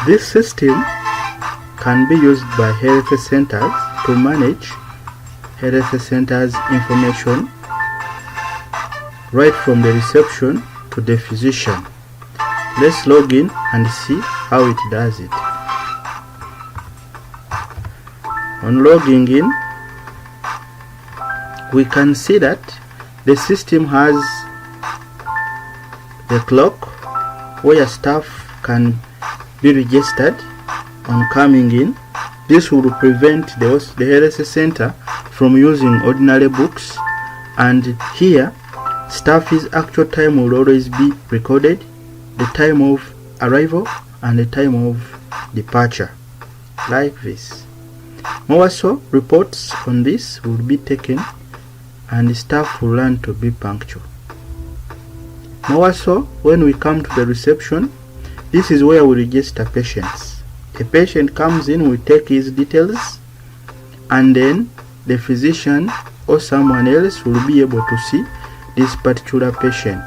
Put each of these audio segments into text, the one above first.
This system can be used by health centers to manage health centers information right from the reception to the physician. Let's log in and see how it does it. On logging in, we can see that the system has the clock where staff can be registered on coming in. This will prevent the health center from using ordinary books, and here staff's actual time will always be recorded, the time of arrival and the time of departure, like this. More so, reports on this will be taken and the staff will learn to be punctual. More so, when we come to the reception, this is where we register patients. A patient comes in, we take his details, and then the physician or someone else will be able to see this particular patient.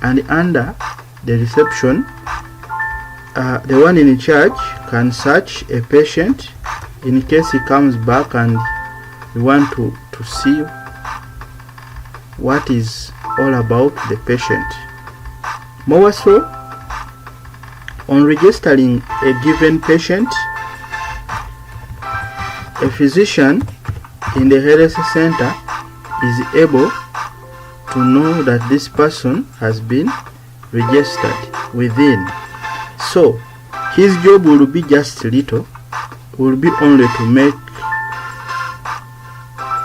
And under the reception, the one in charge can search a patient in case he comes back and we want to see what is all about the patient. More so, on registering a given patient, a physician in the health center is able to know that this person has been registered within. So his job will be just little, will be only to make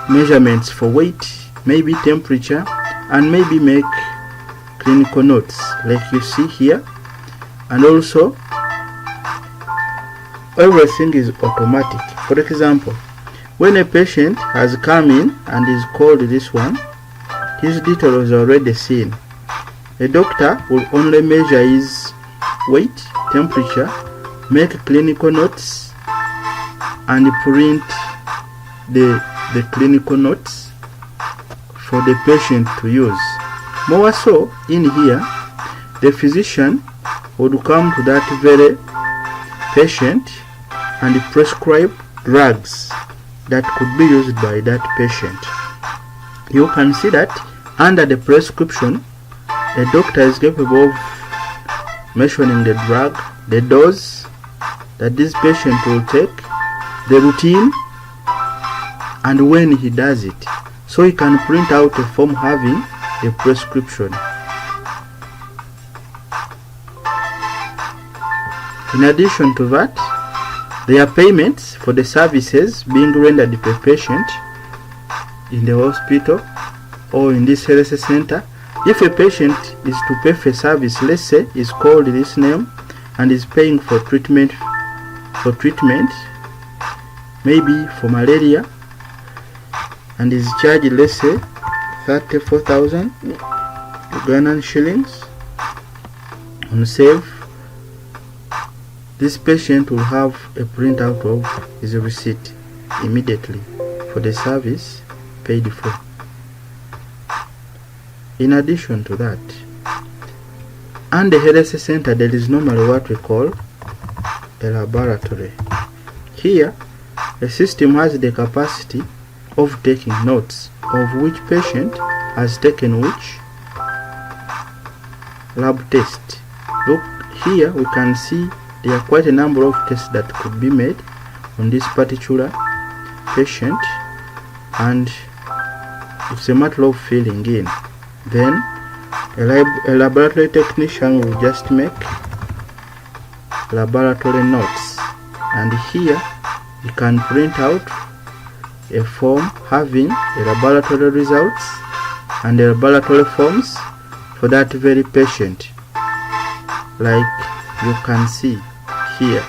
measurements for weight, maybe temperature, and maybe make clinical notes like you see here. And also everything is automatic. For example, when a patient has come in and is called this one, his details are already seen. The doctor will only measure his weight, temperature, make clinical notes, and print the clinical notes for the patient to use. More so, in here, the physician would come to that very patient and prescribe drugs that could be used by that patient. You can see that under the prescription, the doctor is capable of mentioning the drug, the dose that this patient will take, the routine, and when he does it. So he can print out a form having the prescription. In addition to that, there are payments for the services being rendered per patient in the hospital or in this health center. If a patient is to pay for service, let's say is called this name and is paying for treatment, maybe for malaria, and is charged, let's say 34,000 Ugandan shillings on save, this patient will have a printout of his receipt immediately for the service paid for. In addition to that, and the health center, there is normally what we call a laboratory. Here, the system has the capacity of taking notes of which patient has taken which lab test. Look, here we can see there are quite a number of tests that could be made on this particular patient, and it's a matter of filling in. Then a laboratory technician will just make laboratory notes, and here you can print out a form having the laboratory results and the laboratory forms for that very patient, like you can see here.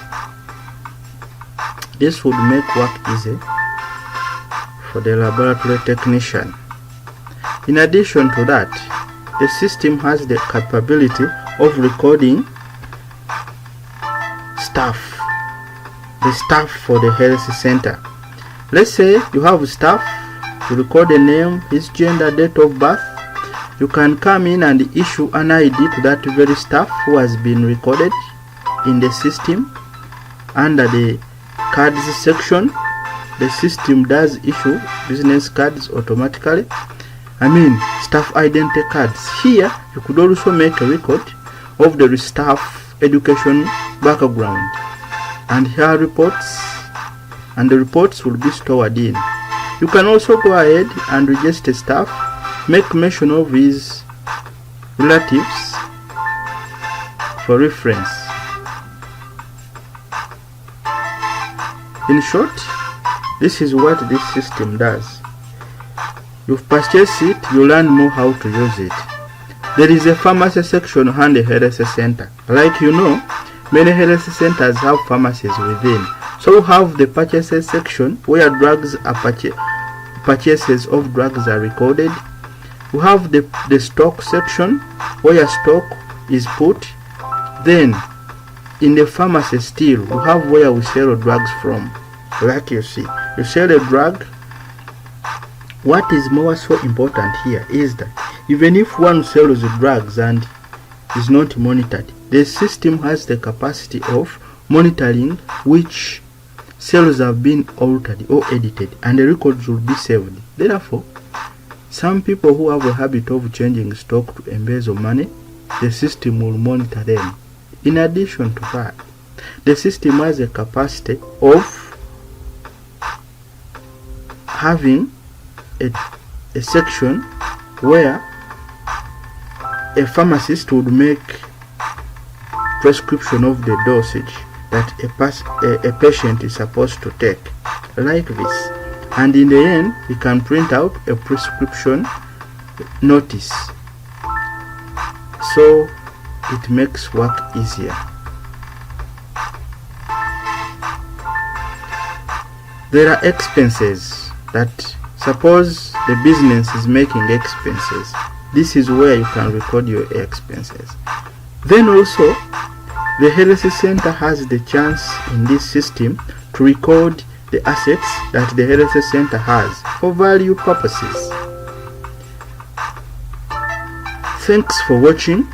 This would make work easy for the laboratory technician. In addition to that, the system has the capability of recording the staff for the health center. Let's say you have staff, you record the name, his gender, date of birth. You can come in and issue an ID to that very staff who has been recorded, in the system under the cards section. The system does issue business cards automatically. Staff identity cards. Here you could also make a record of the staff education background, and here reports, and the reports will be stored in. You can also go ahead and register staff, make mention of his relatives for reference. In short, this is what this system does. You've purchased it, you learn more how to use it. There is a pharmacy section and a health center. Like you know, many health centers have pharmacies within. So we have the purchases section where drugs are purchases of drugs are recorded. We have the stock section where stock is put. Then in the pharmacy still we have where we sell drugs from. Like you see, you sell a drug. What is more so important here is that even if one sells drugs and is not monitored, the system has the capacity of monitoring which sales have been altered or edited, and the records will be saved. Therefore, some people who have a habit of changing stock to embezzle money, the system will monitor them. In addition to that, the system has a capacity of having a section where a pharmacist would make prescription of the dosage that a patient is supposed to take, like this, and in the end he can print out a prescription notice, so it makes work easier. There are expenses. That suppose the business is making expenses, this is where you can record your expenses. Then also the health center has the chance in this system to record the assets that the health center has for value purposes. Thanks for watching.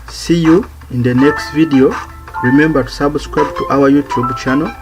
See you in the next video. Remember to subscribe to our YouTube channel